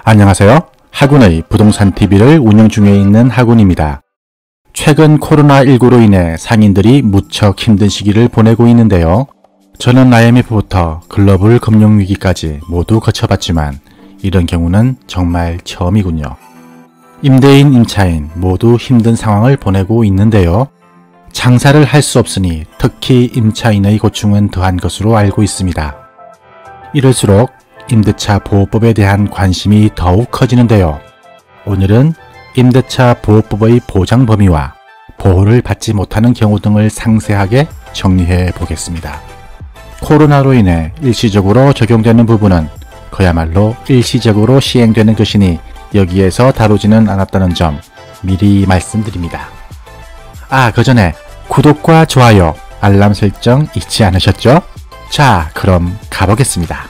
안녕하세요. 하군의 부동산TV를 운영 중에 있는 하군입니다. 최근 코로나19로 인해 상인들이 무척 힘든 시기를 보내고 있는데요. 저는 IMF부터 글로벌 금융위기까지 모두 거쳐봤지만 이런 경우는 정말 처음이군요. 임대인, 임차인 모두 힘든 상황을 보내고 있는데요. 장사를 할 수 없으니 특히 임차인의 고충은 더한 것으로 알고 있습니다. 이럴수록 임대차 보호법에 대한 관심이 더욱 커지는데요. 오늘은 임대차 보호법의 보장 범위와 보호를 받지 못하는 경우 등을 상세하게 정리해 보겠습니다. 코로나로 인해 일시적으로 적용되는 부분은 그야말로 일시적으로 시행되는 것이니 여기에서 다루지는 않았다는 점 미리 말씀드립니다. 그 전에 구독과 좋아요, 알람 설정 잊지 않으셨죠? 자, 그럼 가보겠습니다.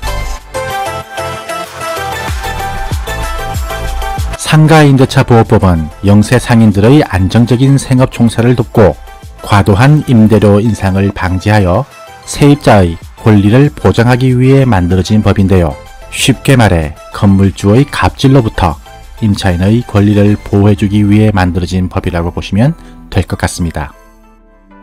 상가임대차 보호법은 영세 상인들의 안정적인 생업 종사를 돕고 과도한 임대료 인상을 방지하여 세입자의 권리를 보장하기 위해 만들어진 법인데요. 쉽게 말해 건물주의 갑질로부터 임차인의 권리를 보호해주기 위해 만들어진 법이라고 보시면 될 것 같습니다.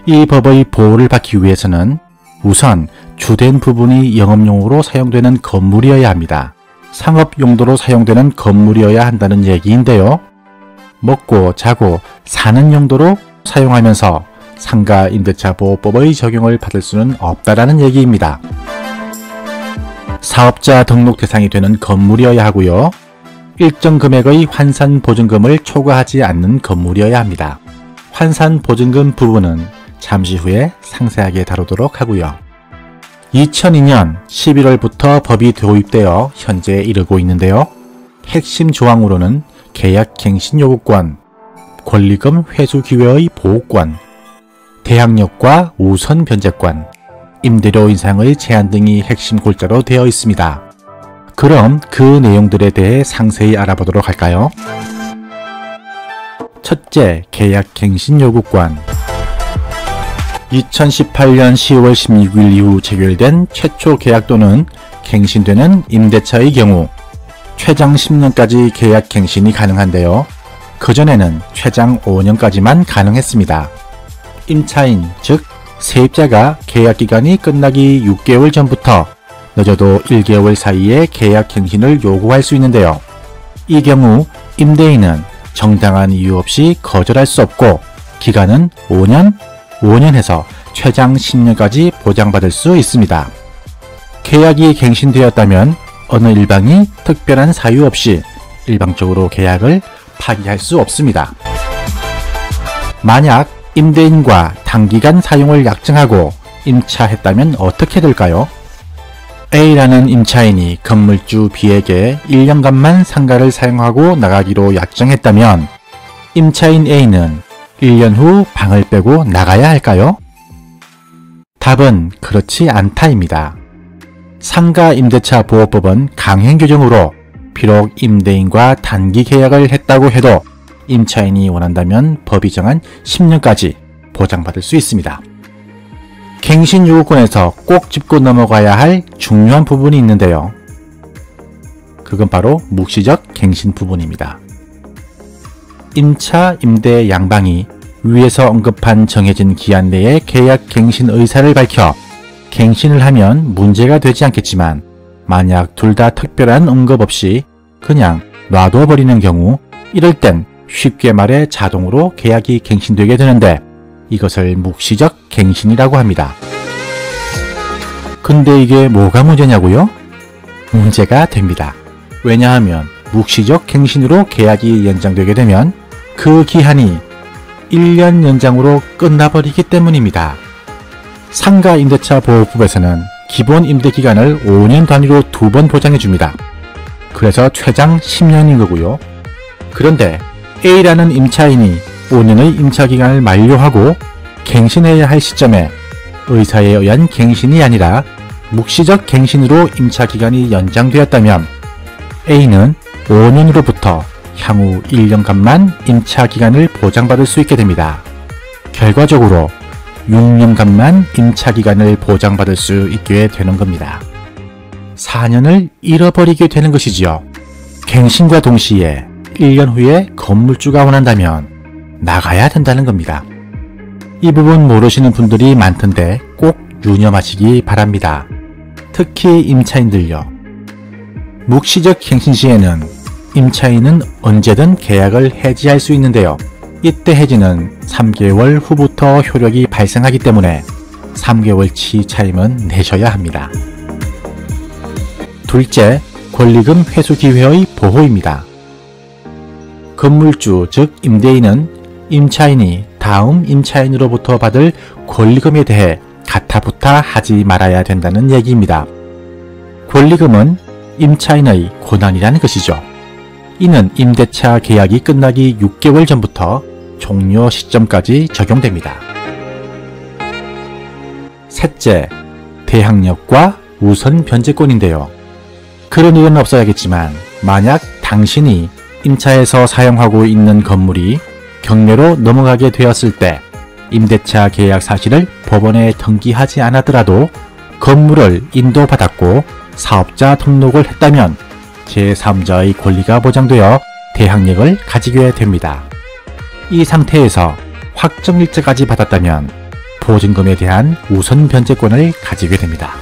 이 법의 보호를 받기 위해서는 우선 주된 부분이 영업용으로 사용되는 건물이어야 합니다. 상업용도로 사용되는 건물이어야 한다는 얘기인데요. 먹고 자고 사는 용도로 사용하면서 상가임대차 보호법의 적용을 받을 수는 없다라는 얘기입니다. 사업자 등록 대상이 되는 건물이어야 하고요. 일정 금액의 환산보증금을 초과하지 않는 건물이어야 합니다. 환산보증금 부분은 잠시 후에 상세하게 다루도록 하고요. 2002년 11월부터 법이 도입되어 현재에 이르고 있는데요. 핵심 조항으로는 계약갱신요구권, 권리금 회수기회의 보호권, 대항력과 우선 변제권, 임대료 인상의 제한 등이 핵심 골자로 되어 있습니다. 그럼 그 내용들에 대해 상세히 알아보도록 할까요? 첫째, 계약갱신요구권. 2018년 10월 16일 이후 체결된 최초 계약 또는 갱신되는 임대차의 경우 최장 10년까지 계약 갱신이 가능한데요. 그전에는 최장 5년까지만 가능했습니다. 임차인, 즉 세입자가 계약기간이 끝나기 6개월 전부터 늦어도 1개월 사이에 계약 갱신을 요구할 수 있는데요. 이 경우 임대인은 정당한 이유 없이 거절할 수 없고 기간은 5년에서 최장 10년까지 보장받을 수 있습니다. 계약이 갱신되었다면 어느 일방이 특별한 사유 없이 일방적으로 계약을 파기할 수 없습니다. 만약 임대인과 단기간 사용을 약정하고 임차했다면 어떻게 될까요? A라는 임차인이 건물주 B에게 1년간만 상가를 사용하고 나가기로 약정했다면 임차인 A는 1년 후 방을 빼고 나가야 할까요? 답은 그렇지 않다입니다. 상가임대차 보호법은 강행 규정으로 비록 임대인과 단기 계약을 했다고 해도 임차인이 원한다면 법이 정한 10년까지 보장받을 수 있습니다. 갱신 요구권에서 꼭 짚고 넘어가야 할 중요한 부분이 있는데요. 그건 바로 묵시적 갱신 부분입니다. 임차, 임대 양방이 위에서 언급한 정해진 기한 내에 계약 갱신 의사를 밝혀 갱신을 하면 문제가 되지 않겠지만 만약 둘 다 특별한 언급 없이 그냥 놔둬버리는 경우 이럴 땐 쉽게 말해 자동으로 계약이 갱신되게 되는데 이것을 묵시적 갱신이라고 합니다. 근데 이게 뭐가 문제냐고요? 문제가 됩니다. 왜냐하면 묵시적 갱신으로 계약이 연장되게 되면 그 기한이 1년 연장으로 끝나버리기 때문입니다. 상가임대차 보호법에서는 기본 임대기간을 5년 단위로 2번 보장해줍니다. 그래서 최장 10년인 거고요. 그런데 A라는 임차인이 5년의 임차기간을 만료하고 갱신해야 할 시점에 의사에 의한 갱신이 아니라 묵시적 갱신으로 임차기간이 연장되었다면 A는 5년으로부터 향후 1년간만 임차기간을 보장받을 수 있게 됩니다. 결과적으로 6년간만 임차기간을 보장받을 수 있게 되는 겁니다. 4년을 잃어버리게 되는 것이지요. 갱신과 동시에 1년 후에 건물주가 원한다면 나가야 된다는 겁니다. 이 부분 모르시는 분들이 많던데 꼭 유념하시기 바랍니다. 특히 임차인들요. 묵시적 갱신 시에는 임차인은 언제든 계약을 해지할 수 있는데요. 이때 해지는 3개월 후부터 효력이 발생하기 때문에 3개월치 차임은 내셔야 합니다. 둘째, 권리금 회수 기회의 보호입니다. 건물주 즉 임대인은 임차인이 다음 임차인으로부터 받을 권리금에 대해 가타부타 하지 말아야 된다는 얘기입니다. 권리금은 임차인의 권한이라는 것이죠. 이는 임대차 계약이 끝나기 6개월 전부터 종료 시점까지 적용됩니다. 셋째, 대항력과 우선 변제권인데요. 그런 일은 없어야겠지만 만약 당신이 임차해서 사용하고 있는 건물이 경매로 넘어가게 되었을 때 임대차 계약 사실을 법원에 등기하지 않았더라도 건물을 인도받았고 사업자 등록을 했다면 제3자의 권리가 보장되어 대항력을 가지게 됩니다. 이 상태에서 확정일자까지 받았다면 보증금에 대한 우선 변제권을 가지게 됩니다.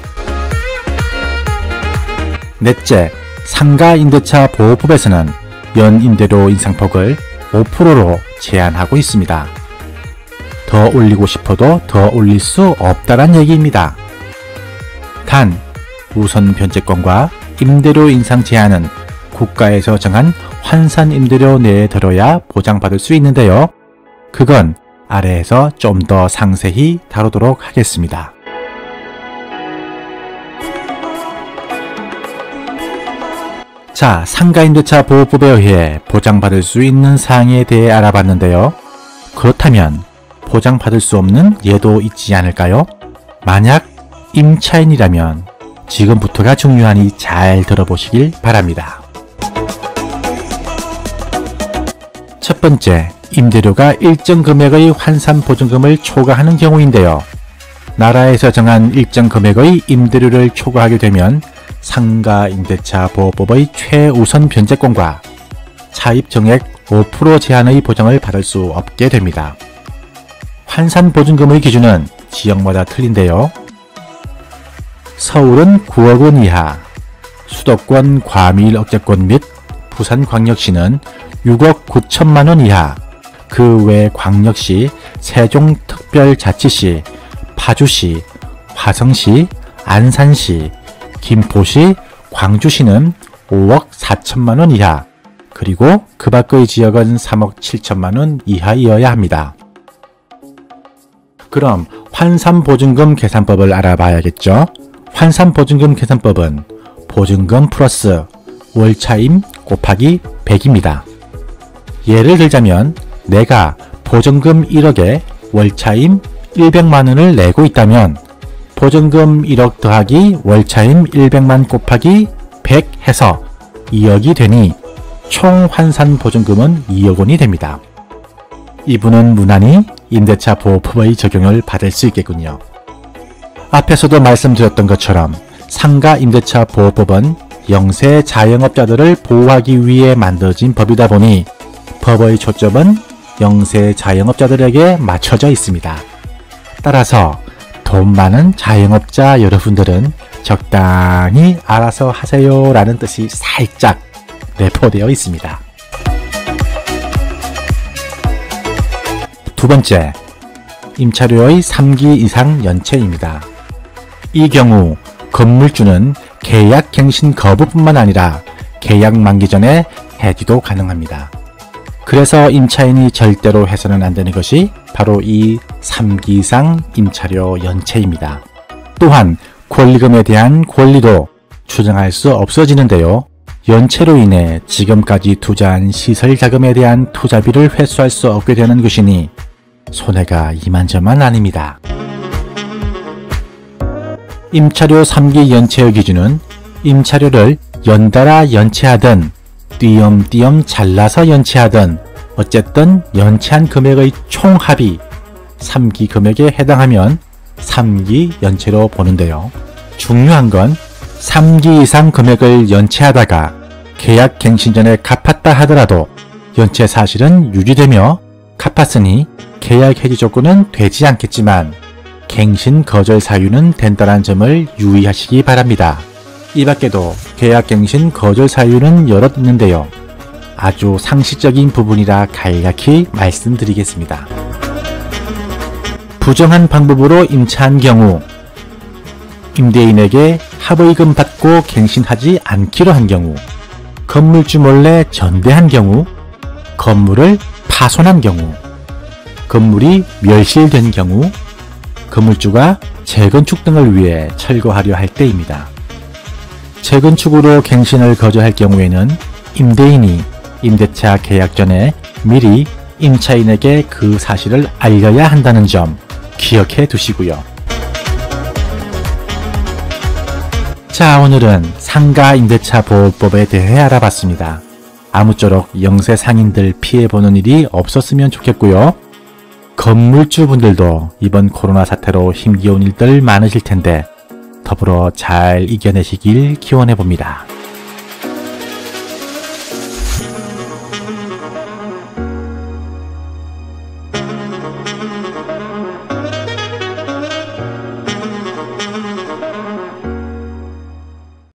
넷째, 상가임대차 보호법에서는 연임대료 인상폭을 5%로 제한하고 있습니다. 더 올리고 싶어도 더 올릴 수 없다란 얘기입니다. 단, 우선 변제권과 임대료 인상 제한은 국가에서 정한 환산 임대료 내에 들어야 보장받을 수 있는데요. 그건 아래에서 좀 더 상세히 다루도록 하겠습니다. 자, 상가임대차 보호법에 의해 보장받을 수 있는 사항에 대해 알아봤는데요. 그렇다면 보장받을 수 없는 예도 있지 않을까요? 만약 임차인이라면 지금부터가 중요하니 잘 들어보시길 바랍니다. 첫 번째, 임대료가 일정 금액의 환산 보증금을 초과하는 경우인데요. 나라에서 정한 일정 금액의 임대료를 초과하게 되면 상가임대차 보호법의 최우선 변제권과 차입 정액 5% 제한의 보장을 받을 수 없게 됩니다. 환산 보증금의 기준은 지역마다 틀린데요. 서울은 9억 원 이하, 수도권 과밀 억제권 및 부산광역시는 6억 9천만 원 이하, 그 외 광역시, 세종특별자치시, 파주시, 화성시, 안산시, 김포시, 광주시는 5억 4천만 원 이하, 그리고 그 밖의 지역은 3억 7천만 원 이하이어야 합니다. 그럼 환산보증금 계산법을 알아봐야겠죠? 환산보증금 계산법은 보증금 플러스 월차임 곱하기 100입니다. 예를 들자면 내가 보증금 1억에 월차임 100만원을 내고 있다면 보증금 1억 더하기 월차임 100만 곱하기 100 해서 2억이 되니 총 환산 보증금은 2억 원이 됩니다. 이분은 무난히 임대차 보호법의 적용을 받을 수 있겠군요. 앞에서도 말씀드렸던 것처럼 상가 임대차 보호법은 영세 자영업자들을 보호하기 위해 만들어진 법이다 보니 법의 초점은 영세 자영업자들에게 맞춰져 있습니다. 따라서 돈 많은 자영업자 여러분들은 적당히 알아서 하세요 라는 뜻이 살짝 내포되어 있습니다. 두 번째, 임차료의 3기 이상 연체입니다. 이 경우 건물주는 계약 갱신 거부뿐만 아니라 계약 만기 전에 해지도 가능합니다. 그래서 임차인이 절대로 해서는 안 되는 것이 바로 이 3기 이상 임차료 연체입니다. 또한 권리금에 대한 권리도 추정할 수 없어지는데요. 연체로 인해 지금까지 투자한 시설 자금에 대한 투자비를 회수할 수 없게 되는 것이니 손해가 이만저만 아닙니다. 임차료 3기 연체의 기준은 임차료를 연달아 연체하든 띄엄띄엄 잘라서 연체하든 어쨌든 연체한 금액의 총합이 3기 금액에 해당하면 3기 연체로 보는데요. 중요한 건 3기 이상 금액을 연체하다가 계약 갱신 전에 갚았다 하더라도 연체 사실은 유지되며 갚았으니 계약 해지 조건은 되지 않겠지만 갱신 거절 사유는 된다는 점을 유의하시기 바랍니다. 이 밖에도 계약 갱신 거절 사유는 여럿 있는데요. 아주 상식적인 부분이라 간략히 말씀드리겠습니다. 부정한 방법으로 임차한 경우, 임대인에게 합의금 받고 갱신하지 않기로 한 경우, 건물주 몰래 전대한 경우, 건물을 파손한 경우, 건물이 멸실된 경우, 건물주가 재건축 등을 위해 철거하려 할 때입니다. 재건축으로 갱신을 거절할 경우에는 임대인이 임대차 계약 전에 미리 임차인에게 그 사실을 알려야 한다는 점 기억해 두시고요. 자, 오늘은 상가 임대차 보호법에 대해 알아봤습니다. 아무쪼록 영세 상인들 피해보는 일이 없었으면 좋겠고요. 건물주분들도 이번 코로나 사태로 힘겨운 일들 많으실 텐데 더불어 잘 이겨내시길 기원해봅니다.